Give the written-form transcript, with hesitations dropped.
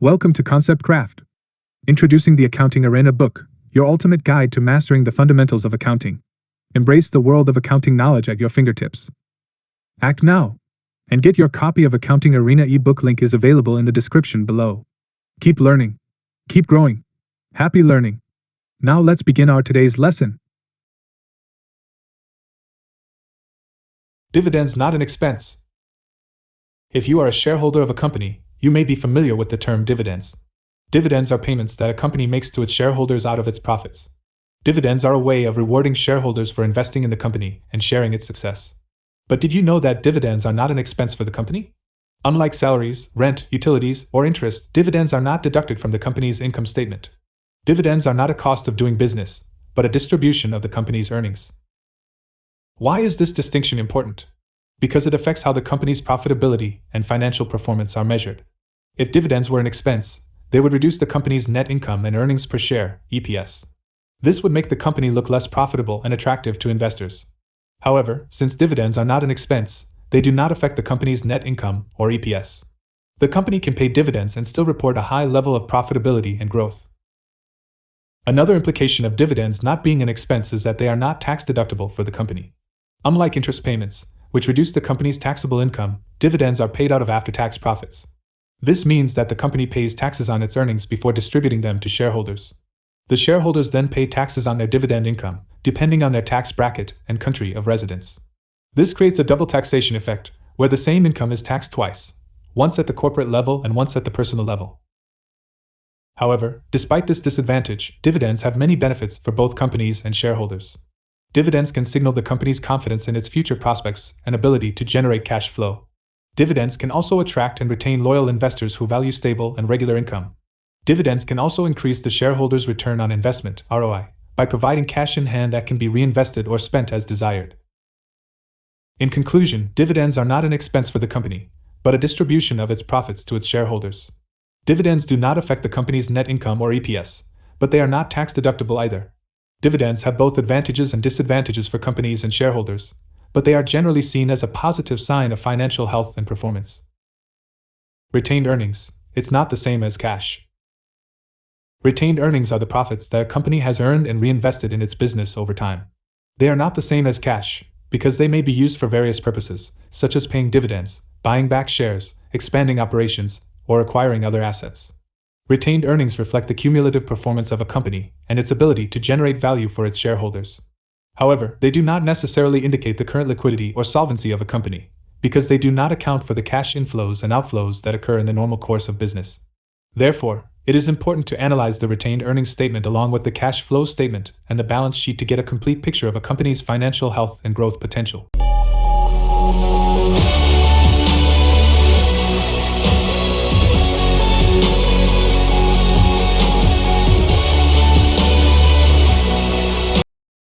Welcome to KonceptCraft. Introducing the Accounting Arena book, your ultimate guide to mastering the fundamentals of accounting. Embrace the world of accounting knowledge at your fingertips. Act now, and get your copy of Accounting Arena ebook. Link is available in the description below. Keep learning. Keep growing. Happy learning. Now let's begin our today's lesson. Dividends not an expense. If you are a shareholder of a company, you may be familiar with the term dividends. Dividends are payments that a company makes to its shareholders out of its profits. Dividends are a way of rewarding shareholders for investing in the company and sharing its success. But did you know that dividends are not an expense for the company? Unlike salaries, rent, utilities, or interest, dividends are not deducted from the company's income statement. Dividends are not a cost of doing business, but a distribution of the company's earnings. Why is this distinction important? Because it affects how the company's profitability and financial performance are measured. If dividends were an expense, they would reduce the company's net income and earnings per share, EPS. This would make the company look less profitable and attractive to investors. However, since dividends are not an expense, they do not affect the company's net income or EPS. The company can pay dividends and still report a high level of profitability and growth. Another implication of dividends not being an expense is that they are not tax deductible for the company. Unlike interest payments, which reduce the company's taxable income, dividends are paid out of after-tax profits. This means that the company pays taxes on its earnings before distributing them to shareholders. The shareholders then pay taxes on their dividend income, depending on their tax bracket and country of residence. This creates a double taxation effect, where the same income is taxed twice, once at the corporate level and once at the personal level. However, despite this disadvantage, dividends have many benefits for both companies and shareholders. Dividends can signal the company's confidence in its future prospects and ability to generate cash flow. Dividends can also attract and retain loyal investors who value stable and regular income. Dividends can also increase the shareholders' return on investment, ROI, by providing cash in hand that can be reinvested or spent as desired. In conclusion, dividends are not an expense for the company, but a distribution of its profits to its shareholders. Dividends do not affect the company's net income or EPS, but they are not tax deductible either. Dividends have both advantages and disadvantages for companies and shareholders, but they are generally seen as a positive sign of financial health and performance. Retained earnings. It's not the same as cash. Retained earnings are the profits that a company has earned and reinvested in its business over time. They are not the same as cash, because they may be used for various purposes, such as paying dividends, buying back shares, expanding operations, or acquiring other assets. Retained earnings reflect the cumulative performance of a company and its ability to generate value for its shareholders. However, they do not necessarily indicate the current liquidity or solvency of a company, because they do not account for the cash inflows and outflows that occur in the normal course of business. Therefore, it is important to analyze the retained earnings statement along with the cash flow statement and the balance sheet to get a complete picture of a company's financial health and growth potential.